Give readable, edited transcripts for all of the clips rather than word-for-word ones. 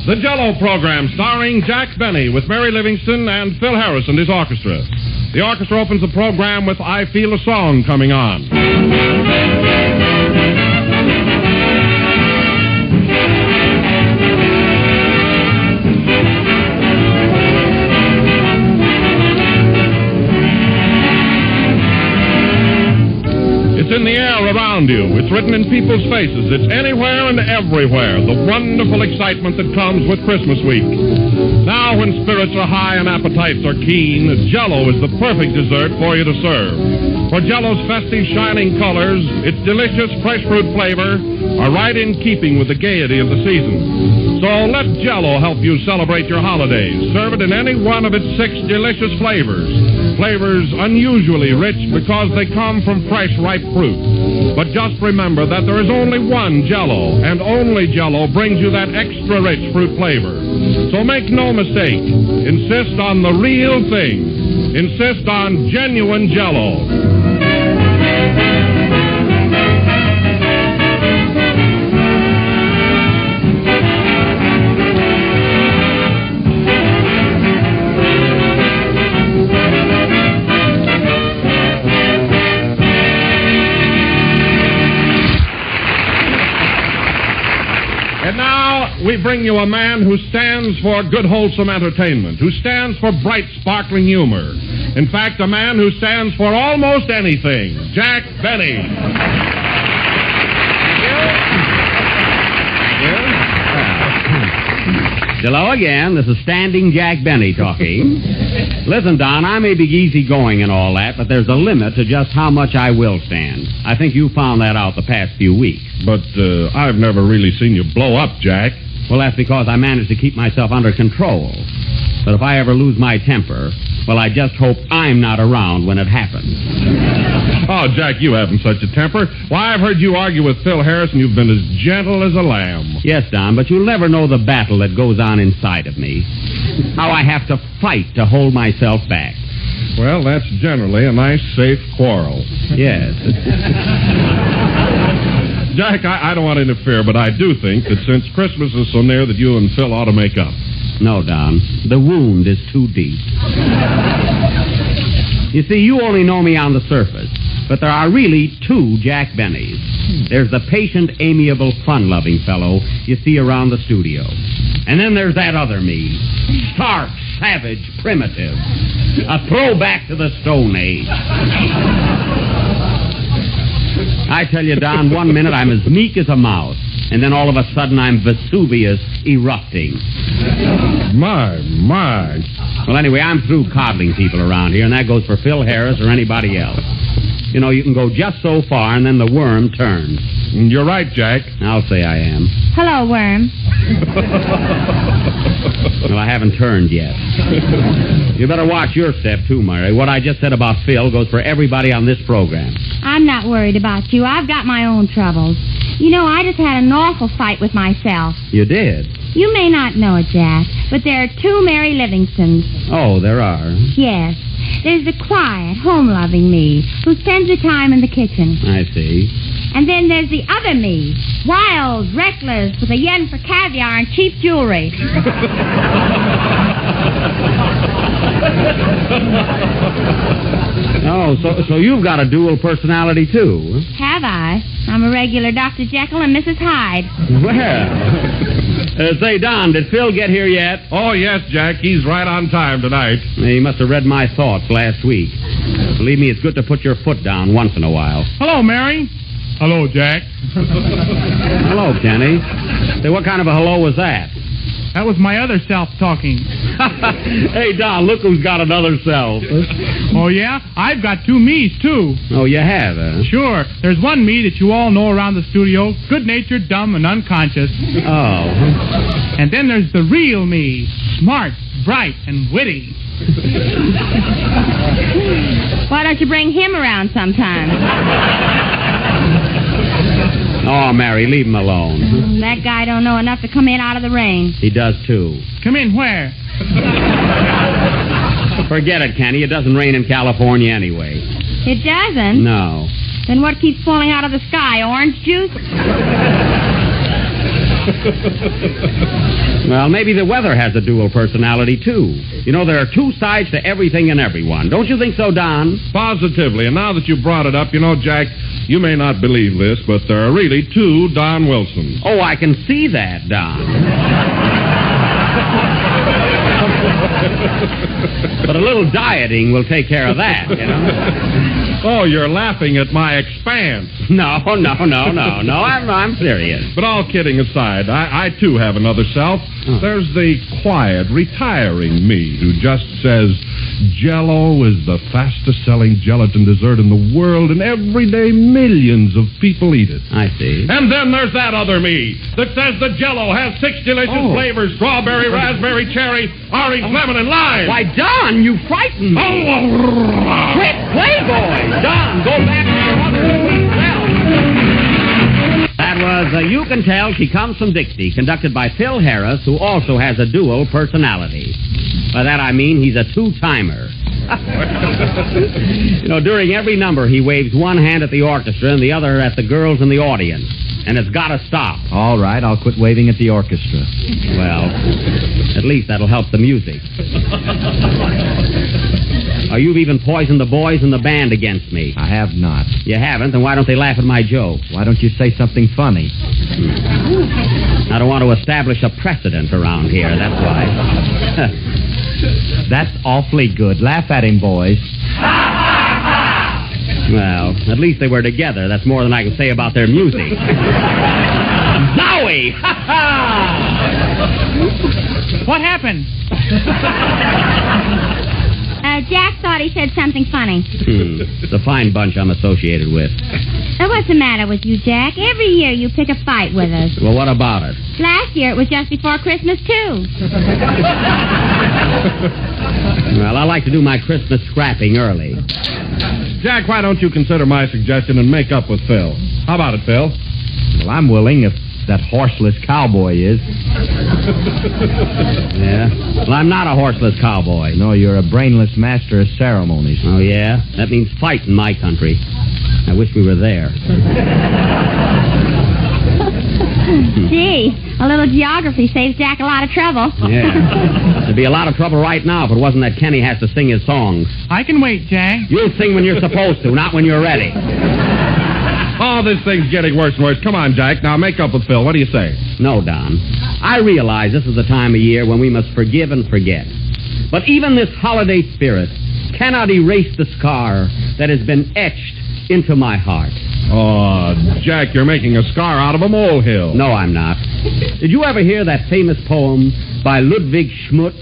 The Jell-O program starring Jack Benny with Mary Livingston and Phil Harris and his orchestra. The orchestra opens the program with I Feel a Song Coming On. It's in the air around you. It's written in people's faces. It's anywhere and everywhere. The wonderful excitement that comes with Christmas week. Now, when spirits are high and appetites are keen, Jell-O is the perfect dessert for you to serve. For Jell-O's festive, shining colors, its delicious fresh fruit flavor are right in keeping with the gaiety of the season. So let Jell-O help you celebrate your holidays. Serve it in any one of its 6 delicious flavors. Flavors unusually rich because they come from fresh, ripe fruit. But just remember that there is only one Jell-O, and only Jell-O brings you that extra rich fruit flavor. So make no mistake. Insist on the real thing. Insist on genuine Jell-O. And now we bring you a man who stands for good, wholesome entertainment, who stands for bright, sparkling humor. In fact, a man who stands for almost anything, Jack Benny. Hello again. This is Standing Jack Benny talking. Listen, Don, I may be easygoing and all that, but there's a limit to just how much I will stand. I think you found that out the past few weeks. But I've never really seen you blow up, Jack. Well, that's because I managed to keep myself under control. But if I ever lose my temper, well, I just hope I'm not around when it happens. Oh, Jack, you haven't such a temper. Why, I've heard you argue with Phil Harris, and you've been as gentle as a lamb. Yes, Don, but you'll never know the battle that goes on inside of me. How I have to fight to hold myself back. Well, that's generally a nice, safe quarrel. Yes. Jack, I don't want to interfere, but I do think that since Christmas is so near that you and Phil ought to make up. No, Don. The wound is too deep. You see, you only know me on the surface, but there are really 2 Jack Bennys. There's the patient, amiable, fun-loving fellow you see around the studio. And then there's that other me. Stark, savage, primitive. A throwback to the Stone Age. I tell you, Don, one minute I'm as meek as a mouse, and then all of a sudden I'm Vesuvius erupting. My. Well, anyway, I'm through coddling people around here, and that goes for Phil Harris or anybody else. You know, you can go just so far, and then the worm turns. You're right, Jack. I'll say I am. Hello, worm. Well, I haven't turned yet. You better watch your step, too, Mary. What I just said about Phil goes for everybody on this program. I'm not worried about you. I've got my own troubles. You know, I just had an awful fight with myself. You did? You may not know it, Jack, but there are 2 Mary Livingstons. Oh, there are? Yes. There's the quiet, home-loving me, who spends her time in the kitchen. I see. And then there's the other me, wild, reckless, with a yen for caviar and cheap jewelry. Oh, so you've got a dual personality, too? Have I? I'm a regular Dr. Jekyll and Mrs. Hyde. Well, say, Don, did Phil get here yet? Oh, yes, Jack. He's right on time tonight. He must have read my thoughts last week. Believe me, it's good to put your foot down once in a while. Hello, Mary. Hello, Jack. Hello, Kenny. Say, what kind of a hello was that? That was my other self talking. Hey, Don, look who's got another self. Oh, yeah? I've got 2 me's, too. Oh, you have, huh? Sure. There's one me that you all know around the studio, good-natured, dumb, and unconscious. Oh. And then there's the real me, smart, bright, and witty. Why don't you bring him around sometime? Oh, Mary, leave him alone. That guy don't know enough to come in out of the rain. He does, too. Come in where? Forget it, Kenny. It doesn't rain in California anyway. It doesn't? No. Then what keeps falling out of the sky? Orange juice? Well, maybe the weather has a dual personality, too. You know, there are two sides to everything and everyone. Don't you think so, Don? Positively. And now that you brought it up, you know, Jack, you may not believe this, but there are really two Don Wilsons. Oh, I can see that, Don. But a little dieting will take care of that, you know. Oh, you're laughing at my expanse. No. I'm serious. But all kidding aside, I too have another self. Oh. There's the quiet, retiring me who just says, Jell-O is the fastest-selling gelatin dessert in the world, and every day millions of people eat it. I see. And then there's that other me that says that Jell-O has 6 delicious flavors: strawberry, raspberry, cherry, orange, lemon, and lime. Why, Don, you frighten me. Quit, Playboy. Don, go back to your other sweet self. That was You Can Tell She Comes from Dixie, conducted by Phil Harris, who also has a dual personality. By that I mean he's a two-timer. You know, during every number, he waves one hand at the orchestra and the other at the girls in the audience. And it's got to stop. All right, I'll quit waving at the orchestra. Well, at least that'll help the music. Oh, you've even poisoned the boys in the band against me. I have not. You haven't? Then why don't they laugh at my joke? Why don't you say something funny? I don't want to establish a precedent around here, that's why. That's awfully good. Laugh at him, boys. Well, at least they were together. That's more than I can say about their music. Zowie! What happened? Jack thought he said something funny. It's a fine bunch I'm associated with. What's the matter with you, Jack? Every year you pick a fight with us. Well, what about it? Last year it was just before Christmas, too. Well, I like to do my Christmas scrapping early. Jack, why don't you consider my suggestion and make up with Phil? How about it, Phil? Well, I'm willing if that horseless cowboy is. Yeah? Well, I'm not a horseless cowboy. No, you're a brainless master of ceremonies. Oh, yeah? That means fight in my country. I wish we were there. Gee, a little geography saves Jack a lot of trouble. Yeah. There'd be a lot of trouble right now if it wasn't that Kenny has to sing his songs. I can wait, Jack. You'll sing when you're supposed to, not when you're ready. Oh, this thing's getting worse and worse. Come on, Jack. Now make up with Phil. What do you say? No, Don. I realize this is the time of year when we must forgive and forget. But even this holiday spirit cannot erase the scar that has been etched into my heart. Oh, Jack, you're making a scar out of a molehill. No, I'm not. Did you ever hear that famous poem by Ludwig Schmutz?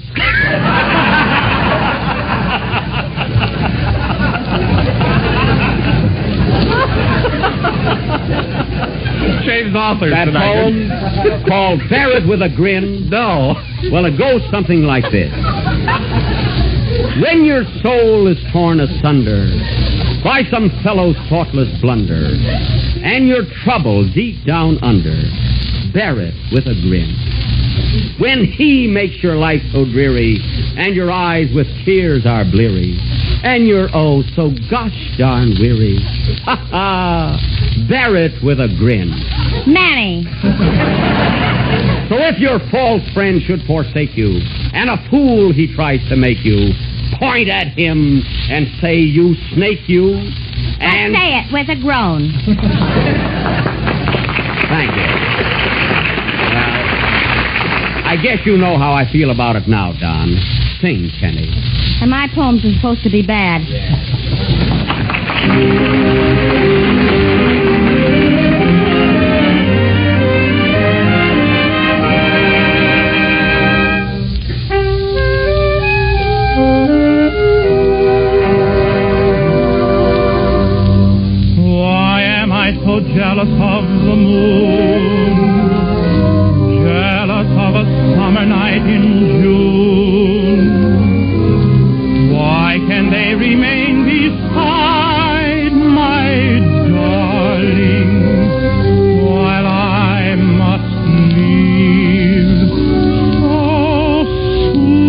Changed authors That tonight. poem called Bear It With a Grin? No. Well, it goes something like this. When your soul is torn asunder by some fellow's thoughtless blunder, and your trouble deep down under, bear it with a grin. When he makes your life so dreary, and your eyes with tears are bleary, and you're oh so gosh darn weary, ha ha, bear it with a grin. Manny. So if your false friend should forsake you, and a fool he tries to make you, point at him and say, you snake you, and... Say it with a groan. Thank you. Well, I guess you know how I feel about it now, Don. Sing, Kenny. And my poems are supposed to be bad. Jealous of the moon, jealous of a summer night in June. Why can they remain beside my darling while I must leave so soon?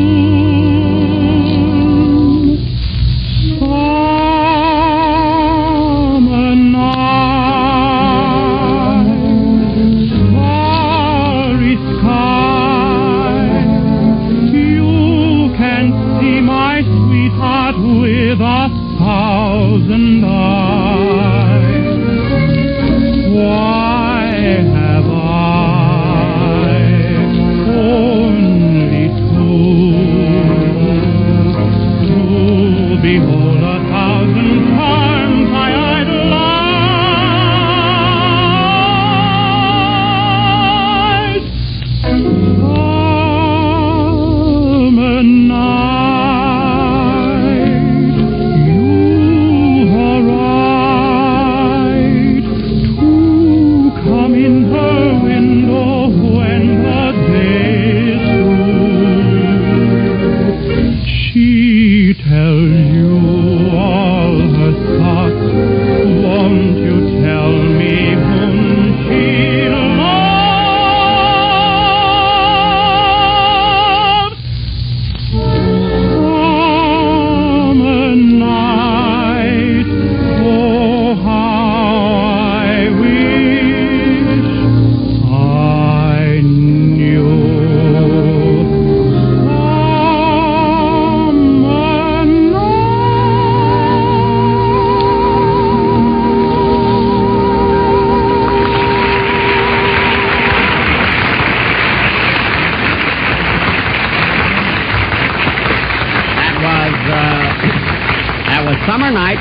Summer night.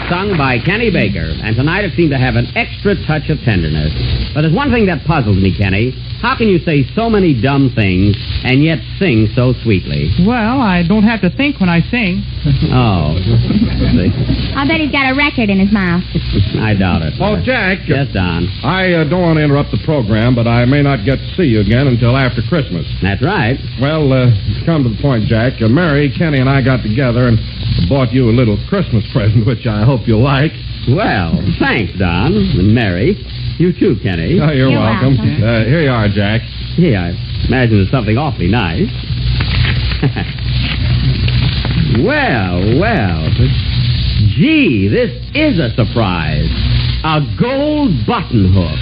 sung by Kenny Baker, and tonight it seemed to have an extra touch of tenderness. But there's one thing that puzzles me, Kenny. How can you say so many dumb things and yet sing so sweetly? Well, I don't have to think when I sing. Oh. See? I'll bet he's got a record in his mouth. I doubt it. Oh, Jack. Yes, Don. I don't want to interrupt the program, but I may not get to see you again until after Christmas. That's right. Well, come to the point, Jack. Mary, Kenny, and I got together and bought you a little Christmas present, which I hope you'll like. Well, thanks, Don. And Mary. You too, Kenny. Oh, you're welcome. welcome. Here you are, Jack. Gee, I imagine it's something awfully nice. Well. Gee, this is a surprise. A gold button hook.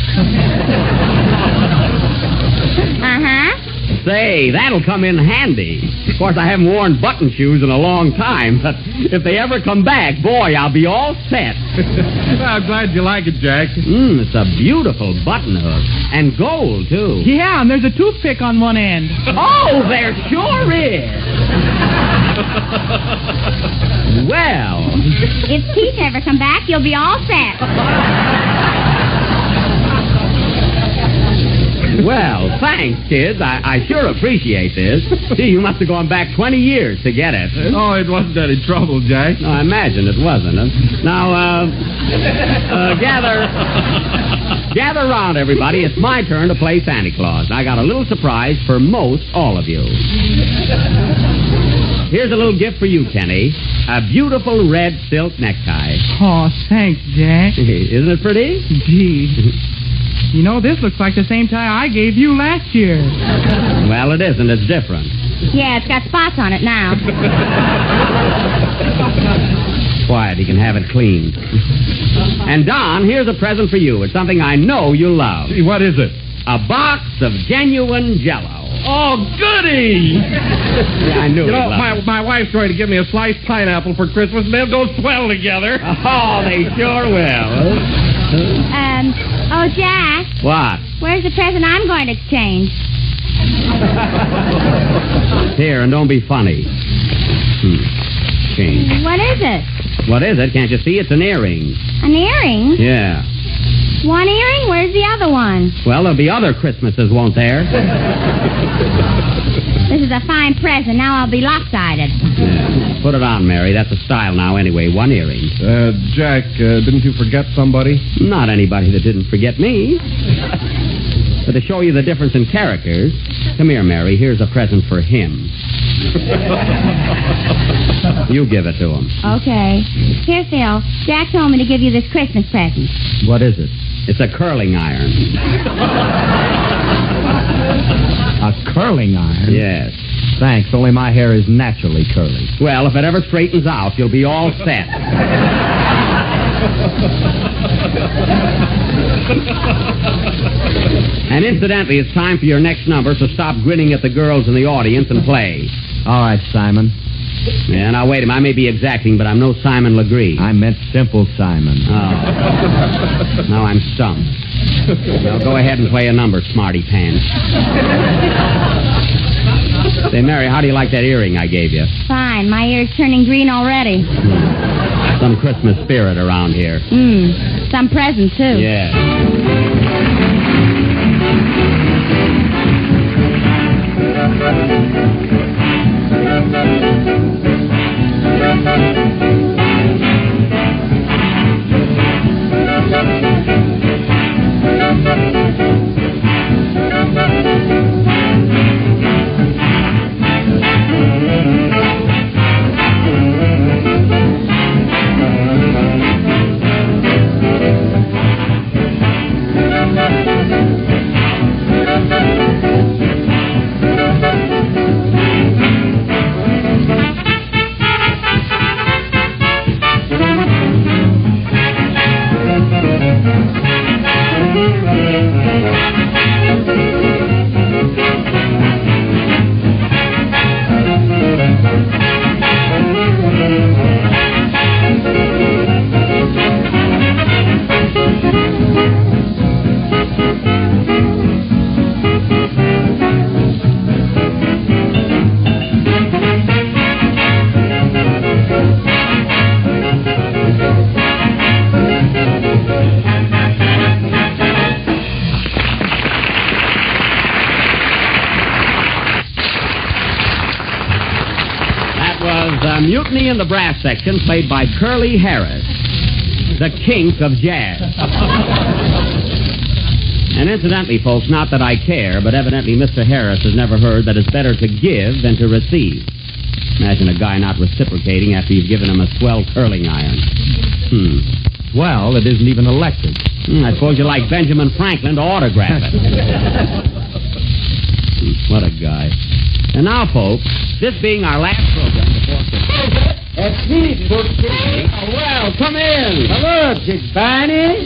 Uh-huh. Say, that'll come in handy. Of course, I haven't worn button shoes in a long time, but if they ever come back, boy, I'll be all set. I'm glad you like it, Jack. It's a beautiful button hook. And gold, too. Yeah, and there's a toothpick on one end. Oh, there sure is. Well. If teeth ever come back, you'll be all set. Well, thanks, kids. I sure appreciate this. Gee, you must have gone back 20 years to get it. Oh, it wasn't any trouble, Jack. No, I imagine it wasn't. Now, gather around, everybody. It's my turn to play Santa Claus. I got a little surprise for most all of you. Here's a little gift for you, Kenny. A beautiful red silk necktie. Oh, thanks, Jack. Isn't it pretty? Gee. You know, this looks like the same tie I gave you last year. Well, it isn't. It's different. Yeah, it's got spots on it now. Quiet. He can have it cleaned. And, Don, here's a present for you. It's something I know you'll love. Gee, what is it? A box of genuine Jell-O. Oh, goody! Yeah, I knew You know, he'd love it. my wife's going to give me a sliced pineapple for Christmas, and they'll go swell together. Oh, they sure will. Oh, Jack, What? where's the present I'm going to exchange? Here, and don't be funny. Change. What is it? What is it? Can't you see? It's an earring. An earring? Yeah. One earring? Where's the other one? Well, there'll be other Christmases, won't there? This is a fine present. Now I'll be lopsided. Yeah. Put it on, Mary. That's a style now, anyway. One earring. Jack, didn't you forget somebody? Not anybody that didn't forget me. But to show you the difference in characters, come here, Mary. Here's a present for him. You give it to him. Okay. Here, Phil. Jack told me to give you this Christmas present. What is it? It's a curling iron. A curling iron? Yes. Thanks, only my hair is naturally curly. Well, if it ever straightens out, you'll be all set. And incidentally, it's time for your next number, so stop grinning at the girls in the audience and play. All right, Simon. Yeah, now wait a minute. I may be exacting, but I'm no Simon Legree. I meant Simple Simon. Oh. Now I'm stumped. Well, go ahead and play a number, smarty pants. Say, Mary, how do you like that earring I gave you? Fine. My ear's turning green already. Some Christmas spirit around here. Some present, too. Yeah. Mutiny in the Brass Section, played by Curly Harris, the kink of jazz. And incidentally, folks, not that I care, but evidently Mr. Harris has never heard that it's better to give than to receive. Imagine a guy not reciprocating after you've given him a swell curling iron. Well, it isn't even electric. I suppose you like Benjamin Franklin to autograph it. What a guy. And now, folks, this being our last program before Christmas. That's me, Booksy. Oh, well, come in. Hello, Dick Barney.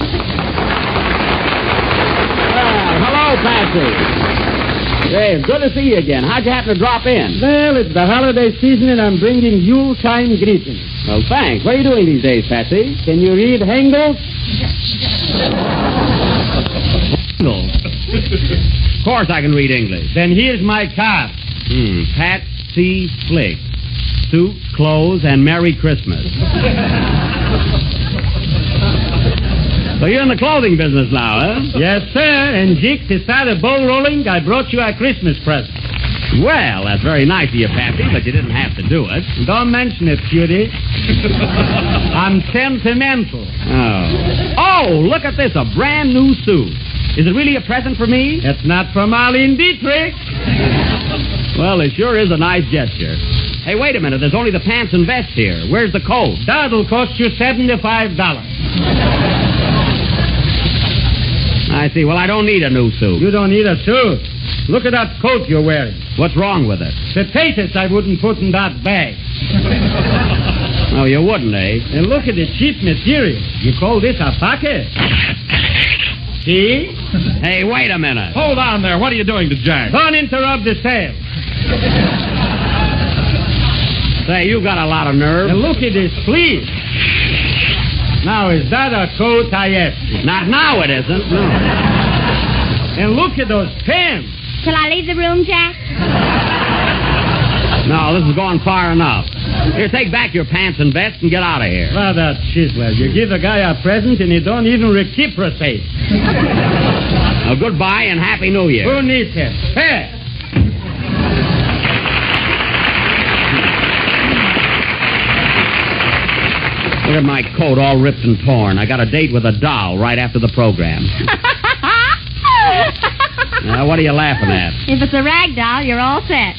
Hello, Patsy. Hey, it's good to see you again. How'd you happen to drop in? Well, it's the holiday season, and I'm bringing Yuletime greetings. Well, thanks. What are you doing these days, Patsy? Can you read Hengel? Of course I can read English. Then here's my card. Pat C. Flick. Suit, clothes, and Merry Christmas. So you're in the clothing business now, huh? Yes, sir. And, Jake, to start a bowl rolling, I brought you a Christmas present. Well, that's very nice of you, Patsy, but you didn't have to do it. Don't mention it, cutie. I'm sentimental. Oh, look at this, a brand new suit. Is it really a present for me? It's not from Arlene Dietrich. Well, it sure is a nice gesture. Hey, wait a minute. There's only the pants and vest here. Where's the coat? That'll cost you $75. I see. Well, I don't need a new suit. You don't need a suit. Look at that coat you're wearing. What's wrong with it? Potatoes I wouldn't put in that bag. Oh, you wouldn't, eh? And look at the cheap material. You call this a pocket? See? Hey, wait a minute. Hold on there. What are you doing to Jack? Don't interrupt the sale. Say, you got a lot of nerve. And look at this sleeve. Now, is that a coat I asked you? Not now, it isn't. No. And look at those pants. Shall I leave the room, Jack? No, this is going far enough. Here, take back your pants and vest and get out of here. Brother Chiswell, you give a guy a present and he don't even reciprocate. Well, goodbye and Happy New Year. Who needs him? Hey! Look at my coat all ripped and torn. I got a date with a doll right after the program. Now, what are you laughing at? If it's a rag doll, you're all set.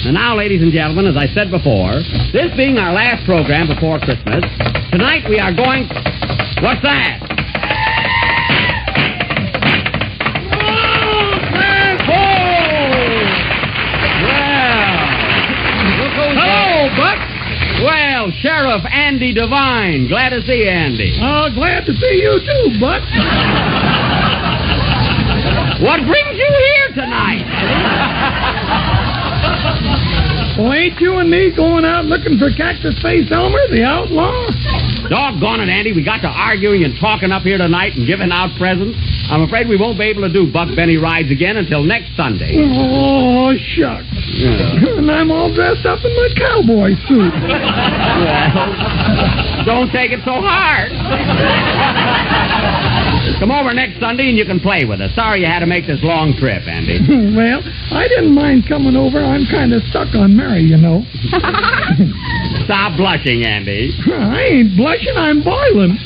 And now, ladies and gentlemen, as I said before, this being our last program before Christmas, tonight we are going... What's that? Hello, Buck. Well, Sheriff Andy Devine. Glad to see you, Andy. Oh, glad to see you too, Buck. What brings you here tonight? Well, ain't you and me going out looking for Cactus Face Elmer, the outlaw? Doggone it, Andy. We got to arguing and talking up here tonight and giving out presents. I'm afraid we won't be able to do Buck Benny Rides again until next Sunday. Oh, shucks. Yeah. And I'm all dressed up in my cowboy suit. Well, don't take it so hard. Come over next Sunday and you can play with us. Sorry you had to make this long trip, Andy. Well, I didn't mind coming over. I'm kind of stuck on Mary, you know. Stop blushing, Andy. I ain't blushing. I'm boiling.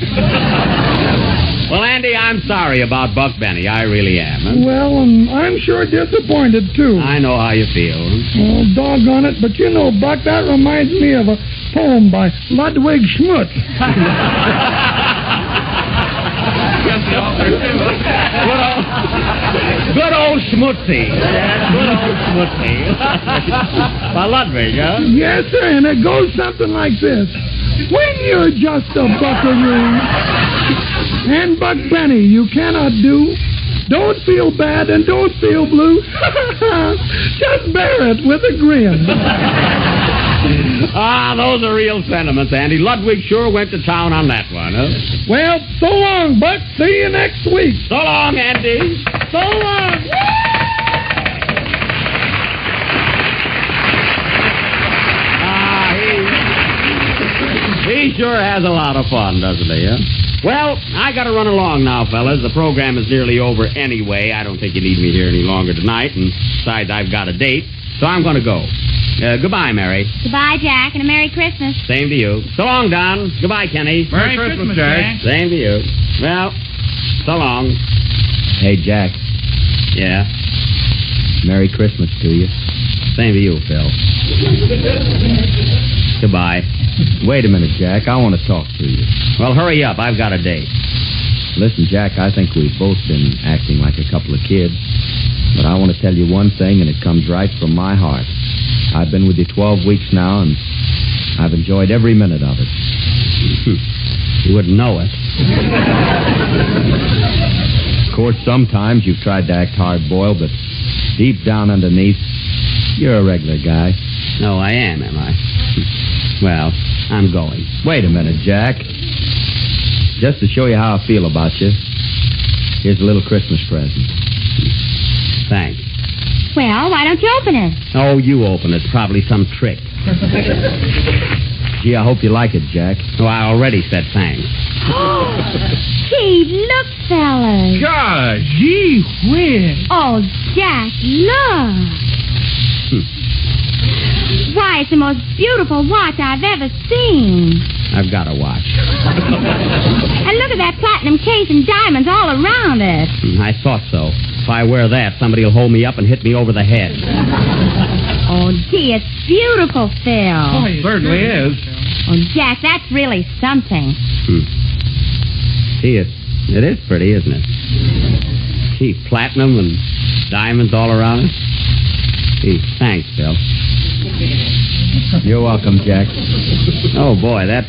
Well, Andy, I'm sorry about Buck Benny. I really am. Huh? Well, I'm sure disappointed, too. I know how you feel. Oh, doggone it. But you know, Buck, that reminds me of a poem by Ludwig Schmutz. Good old Schmutzy. Good old Schmutzy. By Ludwig, huh? Yes, sir, and it goes something like this. When you're just a buckaroo and Buck Benny you cannot do, don't feel bad and don't feel blue. Just bear it with a grin. Ah, those are real sentiments, Andy. Ludwig sure went to town on that one, huh? Well, so long, Buck. See you next week. So long, Andy. So long. He sure has a lot of fun, doesn't he, huh? Well, I got to run along now, fellas. The program is nearly over anyway. I don't think you need me here any longer tonight, and besides, I've got a date, so I'm going to go. Goodbye, Mary. Goodbye, Jack, and a Merry Christmas. Same to you. So long, Don. Goodbye, Kenny. Merry Christmas, Jack. Same to you. Well, so long. Hey, Jack. Yeah. Merry Christmas to you. Same to you, Phil. Goodbye. Wait a minute, Jack. I want to talk to you. Well, hurry up. I've got a date. Listen, Jack, I think we've both been acting like a couple of kids. But I want to tell you one thing, and it comes right from my heart. I've been with you 12 weeks now, and I've enjoyed every minute of it. You wouldn't know it. Of course, sometimes you've tried to act hard-boiled, but deep down underneath, you're a regular guy. No, I am I? Well, I'm going. Wait a minute, Jack. Just to show you how I feel about you, here's a little Christmas present. Thanks. Well, why don't you open it? Oh, you open it. Probably some trick. Gee, I hope you like it, Jack. Oh, I already said thanks. Gee, look, fellas. Gosh, gee whiz. Oh, Jack, look. Why, it's the most beautiful watch I've ever seen. I've got a watch. And look at that platinum case and diamonds all around it. I thought so. If I wear that, somebody will hold me up and hit me over the head. Oh, gee, it's beautiful, Phil. it certainly is. Oh, Jack, that's really something. Gee, it is pretty, isn't it? Gee, platinum and diamonds all around it. Gee, thanks, Phil. You're welcome, Jack. Oh, boy, that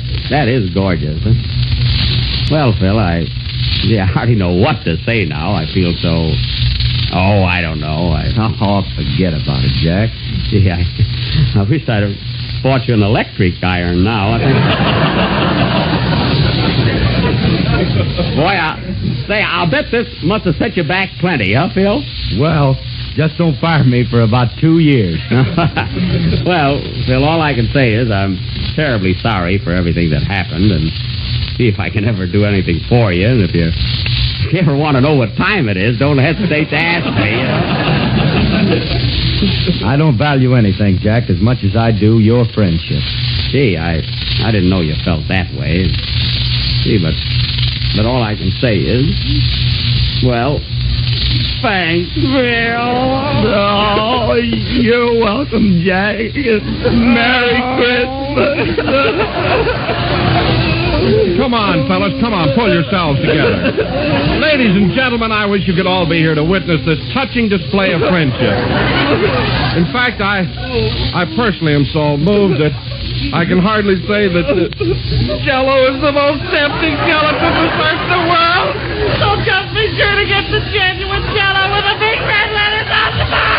is gorgeous, huh? Well, Phil, I hardly know what to say now. I feel so... Oh, I don't know. Oh, forget about it, Jack. Gee, I wish I'd have bought you an electric iron now. I think... Boy, I'll bet this must have set you back plenty, huh, Phil? Well, just don't fire me for about 2 years. Well, Phil, all I can say is I'm terribly sorry for everything that happened, and see if I can ever do anything for you. And if you ever want to know what time it is, don't hesitate to ask me. I don't value anything, Jack, as much as I do your friendship. Gee, I didn't know you felt that way. Gee, but all I can say is, well, thanks, Phil. Oh, you're welcome, Jack. Merry Christmas. Come on, fellas, come on, pull yourselves together. Ladies and gentlemen, I wish you could all be here to witness this touching display of friendship. In fact, I personally am so moved that I can hardly say that Jell-O is the most tempting gelatin to search the world. So just be sure to get the genuine Jell-O with the big red letters on the bottom.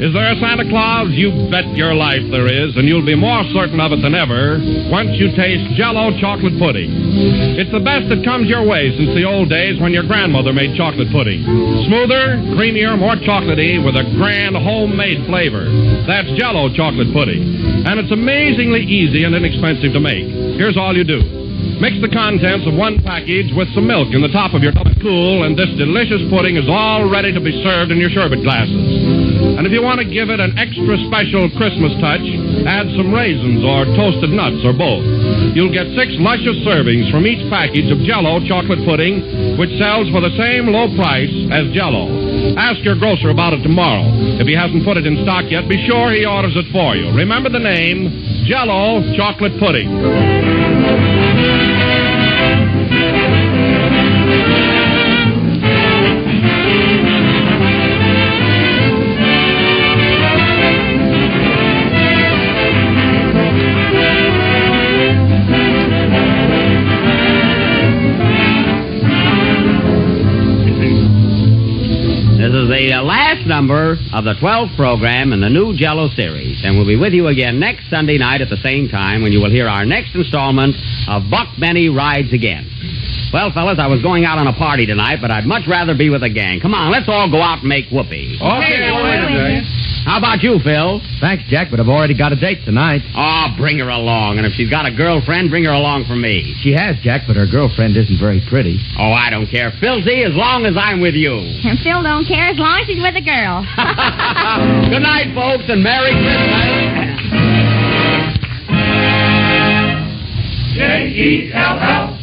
Is there a Santa Claus? You bet your life there is, and you'll be more certain of it than ever once you taste Jell-O chocolate pudding. It's the best that comes your way since the old days when your grandmother made chocolate pudding. Smoother, creamier, more chocolatey with a grand homemade flavor. That's Jell-O chocolate pudding. And it's amazingly easy and inexpensive to make. Here's all you do. Mix the contents of one package with some milk in the top of your cup of cool, and this delicious pudding is all ready to be served in your sherbet glasses. And if you want to give it an extra special Christmas touch, add some raisins or toasted nuts or both. You'll get 6 luscious servings from each package of Jell-O chocolate pudding, which sells for the same low price as Jell-O. Ask your grocer about it tomorrow. If he hasn't put it in stock yet, be sure he orders it for you. Remember the name, Jell-O chocolate pudding. number of the 12th program in the new Jell-O series. And we'll be with you again next Sunday night at the same time when you will hear our next installment of Buck Benny Rides Again. Well, fellas, I was going out on a party tonight, but I'd much rather be with a gang. Come on, let's all go out and make whoopee. Okay, we'll wait a day. How about you, Phil? Thanks, Jack, but I've already got a date tonight. Oh, bring her along. And if she's got a girlfriend, bring her along for me. She has, Jack, but her girlfriend isn't very pretty. Oh, I don't care. Phil Z, as long as I'm with you. And Phil don't care as long as he's with a girl. Good night, folks, and Merry Christmas. Jell.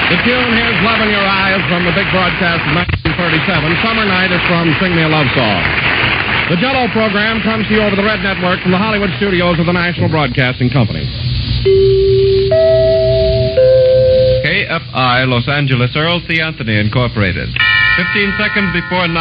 The tune, Here's Love in Your Eyes, from the big broadcast of 1937. Summer Night is from Sing Me a Love Song. The Jell-O program comes to you over the Red Network from the Hollywood studios of the National Broadcasting Company. KFI Los Angeles Earl C. Anthony Incorporated. 15 seconds before 9.